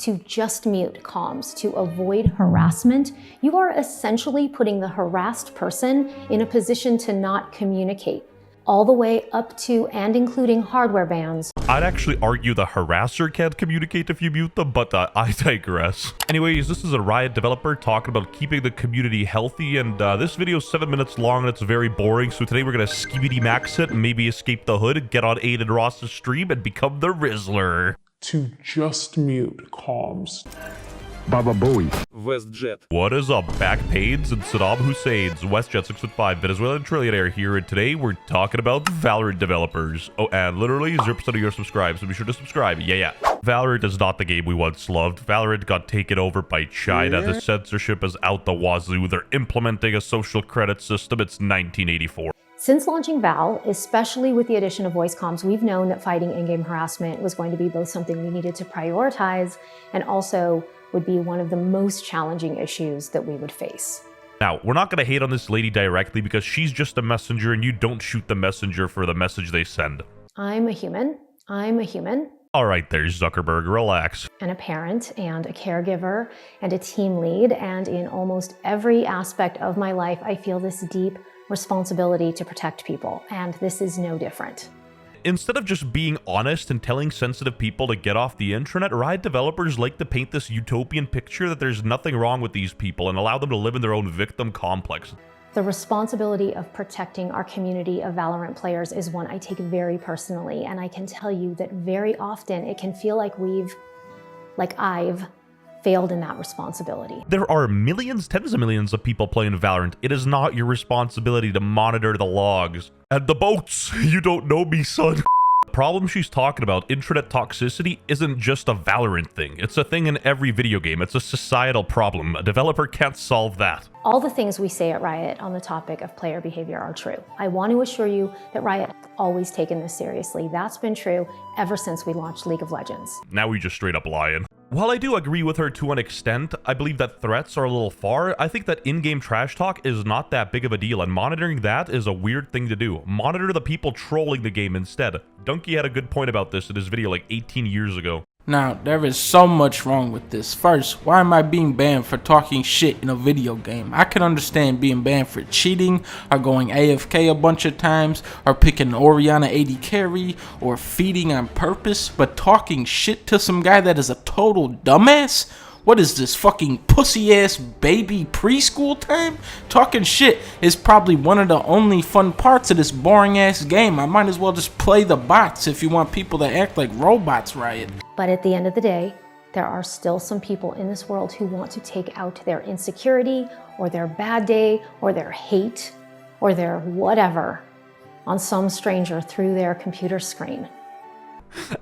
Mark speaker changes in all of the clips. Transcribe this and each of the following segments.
Speaker 1: to just mute comms to avoid harassment, you are essentially putting the harassed person in a position to not communicate, all the way up to and including hardware bans.
Speaker 2: I'd actually argue the harasser can't communicate if you mute them, but I digress. Anyways, this is a Riot developer talking about keeping the community healthy, and this video is 7 minutes long and it's very boring, so today we're gonna skibidi max it, maybe escape the hood, get on Aiden Ross's stream, and become the Rizzler.
Speaker 3: To just mute comms.
Speaker 4: Baba Bowie.
Speaker 5: WestJett.
Speaker 2: What is up, backpains and Saddam Hussein's WestJett 6'5" Venezuelan trillionaire here, and today we're talking about Valorant developers. Oh, and literally 0% of your subscribes, so be sure to subscribe. Yeah. Valorant is not the game we once loved. Valorant got taken over by China. The censorship is out the wazoo. They're implementing a social credit system. It's 1984.
Speaker 1: Since launching Val, especially with the addition of voice comms, we've known that fighting in-game harassment was going to be both something we needed to prioritize and also would be one of the most challenging issues that we would face.
Speaker 2: Now, we're not going to hate on this lady directly because she's just a messenger and you don't shoot the messenger for the message they send.
Speaker 1: I'm a human.
Speaker 2: All right there, Zuckerberg, relax.
Speaker 1: And a parent and a caregiver and a team lead, and in almost every aspect of my life, I feel this deep responsibility to protect people, and this is no different.
Speaker 2: Instead of just being honest and telling sensitive people to get off the internet, Riot developers like to paint this utopian picture that there's nothing wrong with these people and allow them to live in their own victim complex.
Speaker 1: The responsibility of protecting our community of Valorant players is one I take very personally, and I can tell you that very often it can feel like I've failed in that responsibility.
Speaker 2: There are millions, tens of millions of people playing Valorant. It is not your responsibility to monitor the logs. And the boats! You don't know me, son. The problem she's talking about, internet toxicity, isn't just a Valorant thing. It's a thing in every video game. It's a societal problem. A developer can't solve that.
Speaker 1: All the things we say at Riot on the topic of player behavior are true. I want to assure you that Riot has always taken this seriously. That's been true ever since we launched League of Legends.
Speaker 2: Now we just straight up lying. While I do agree with her to an extent, I believe that threats are a little far. I think that in-game trash talk is not that big of a deal, and monitoring that is a weird thing to do. Monitor the people trolling the game instead. Donkey had a good point about this in his video like 18 years ago.
Speaker 6: Now, there is so much wrong with this. First, why am I being banned for talking shit in a video game? I can understand being banned for cheating, or going AFK a bunch of times, or picking Oriana AD carry, or feeding on purpose, but talking shit to some guy that is a total dumbass? What is this, fucking pussy-ass baby preschool time? Talking shit is probably one of the only fun parts of this boring-ass game. I might as well just play the bots if you want people to act like robots, Riot.
Speaker 1: But at the end of the day, there are still some people in this world who want to take out their insecurity, or their bad day, or their hate, or their whatever on some stranger through their computer screen.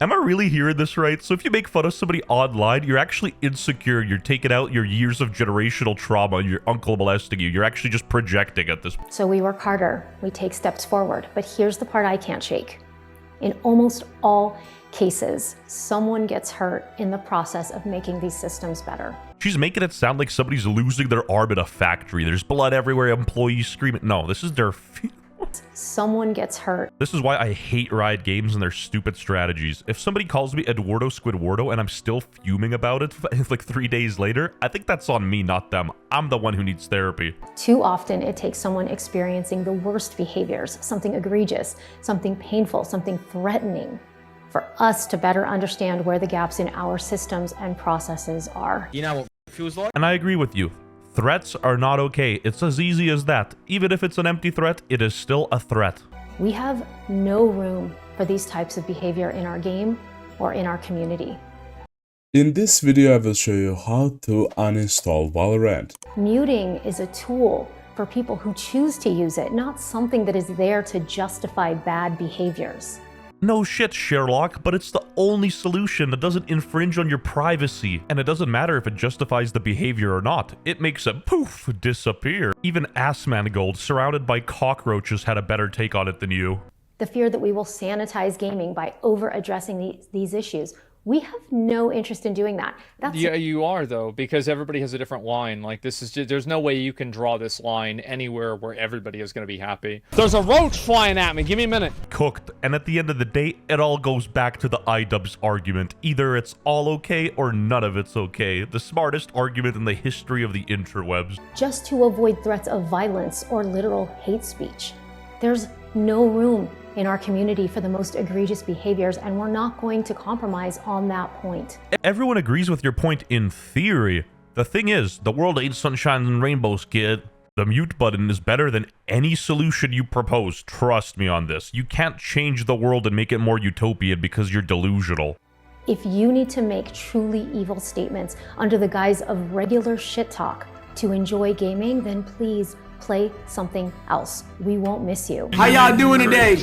Speaker 2: Am I really hearing this right? So if you make fun of somebody online, you're actually insecure. You're taking out your years of generational trauma, your uncle molesting you. You're actually just projecting at this.
Speaker 1: So we work harder, we take steps forward, but here's the part I can't shake. In almost all cases, someone gets hurt in the process of making these systems better.
Speaker 2: She's making it sound like somebody's losing their arm in a factory. There's blood everywhere, employees screaming. No, this is their...
Speaker 1: Someone gets hurt.
Speaker 2: This is why I hate Riot Games and their stupid strategies. If somebody calls me Eduardo Squidwardo and I'm still fuming about it like 3 days later, I think that's on me, not them. I'm the one who needs therapy.
Speaker 1: Too often it takes someone experiencing the worst behaviors, something egregious, something painful, something threatening, for us to better understand where the gaps in our systems and processes are.
Speaker 5: You know what it feels like?
Speaker 2: And I agree with you. Threats are not okay. It's as easy as that. Even if it's an empty threat, it is still a threat.
Speaker 1: We have no room for these types of behavior in our game or in our community.
Speaker 7: In this video, I will show you how to uninstall Valorant.
Speaker 1: Muting is a tool for people who choose to use it, not something that is there to justify bad behaviors.
Speaker 2: No shit, Sherlock, but it's the only solution that doesn't infringe on your privacy. And it doesn't matter if it justifies the behavior or not. It makes it poof, disappear. Even Assmangold, surrounded by cockroaches, had a better take on it than you.
Speaker 1: The fear that we will sanitize gaming by over-addressing these issues We have no interest in doing that. That's
Speaker 4: Yeah, you are though, because everybody has a different line. Like this is just, there's no way you can draw this line anywhere where everybody is going to be happy. There's a roach flying at me. Give me a minute.
Speaker 2: Cooked. And at the end of the day, it all goes back to the iDubbbz argument. Either it's all okay or none of it's okay. The smartest argument in the history of the interwebs.
Speaker 1: just to avoid threats of violence or literal hate speech. There's no room in our community for the most egregious behaviors, and we're not going to compromise on that point.
Speaker 2: Everyone agrees with your point in theory. The thing is, the world ain't sunshine and rainbows, kid. The mute button is better than any solution you propose. Trust me on this. You can't change the world and make it more utopian because you're delusional.
Speaker 1: If you need to make truly evil statements under the guise of regular shit talk to enjoy gaming, then please play something else. We won't miss you.
Speaker 8: How y'all doing today?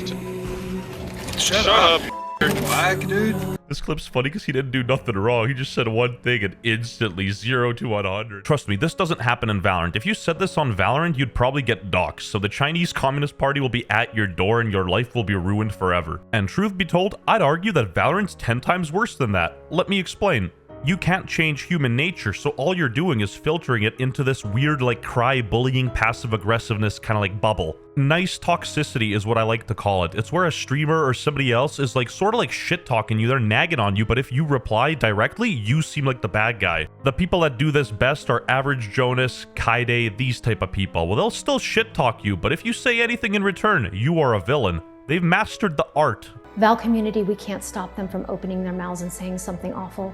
Speaker 5: Shut up, whack, dude.
Speaker 2: This clip's funny because he didn't do nothing wrong. He just said one thing and instantly 0 to 100. Trust me, this doesn't happen in Valorant. If you said this on Valorant, you'd probably get doxxed. So the Chinese Communist Party will be at your door and your life will be ruined forever. And truth be told, I'd argue that Valorant's 10 times worse than that. Let me explain. You can't change human nature, so all you're doing is filtering it into this weird, like, cry, bullying, passive-aggressiveness kind of like bubble. Nice toxicity is what I like to call it. It's where a streamer or somebody else is like sort of like shit-talking you, they're nagging on you, but if you reply directly, you seem like the bad guy. The people that do this best are Average Jonas, Kaide, these type of people. Well, they'll still shit-talk you, but if you say anything in return, you are a villain. They've mastered the art.
Speaker 1: Val community, we can't stop them from opening their mouths and saying something awful.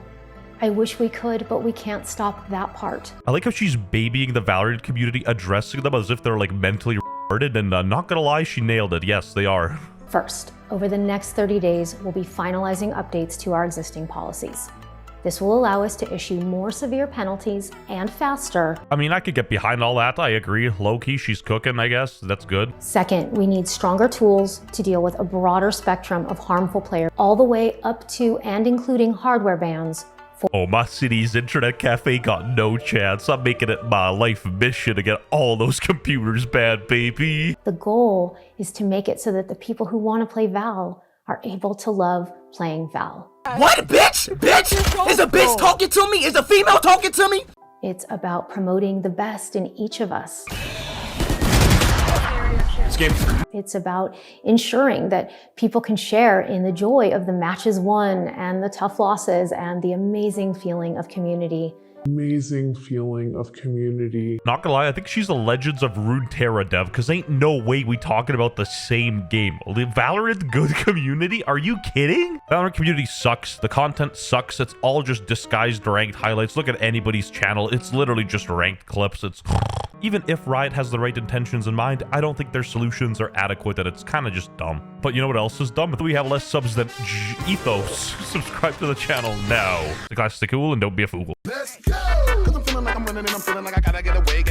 Speaker 1: I wish we could, but we can't stop that part.
Speaker 2: I like how she's babying the Valorant community, addressing them as if they're like mentally retarded, and not gonna lie, she nailed it. Yes, they are.
Speaker 1: First, over the next 30 days, we'll be finalizing updates to our existing policies. This will allow us to issue more severe penalties and faster.
Speaker 2: I mean, I could get behind all that. I agree. Low-key, she's cooking, I guess. That's good.
Speaker 1: Second, we need stronger tools to deal with a broader spectrum of harmful players, all the way up to and including hardware bans.
Speaker 2: Oh, my city's internet cafe got no chance. I'm making it my life mission to get all those computers banned, baby.
Speaker 1: The goal is to make it so that the people who want to play Val are able to love playing Val.
Speaker 8: What, bitch? Bitch? Is a bitch talking to me? Is a female talking to me?
Speaker 1: It's about promoting the best in each of us. It's about ensuring that people can share in the joy of the matches won and the tough losses and the amazing feeling of community.
Speaker 3: Amazing feeling of community.
Speaker 2: Not gonna lie, I think she's the Legends of Runeterra dev, because ain't no way we talking about the same game. The Valorant good community? Are you kidding? Valorant community sucks. The content sucks. It's all just disguised ranked highlights. Look at anybody's channel. It's literally just ranked clips. It's... Even if Riot has the right intentions in mind, I don't think their solutions are adequate, and it's kind of just dumb. But you know what else is dumb? We have less subs than Ethos. Subscribe to the channel now. Stay classy, stay cool, and don't be a fool.
Speaker 9: Let's go! 'Cause I'm feeling like I'm running and I'm feeling like I gotta get away.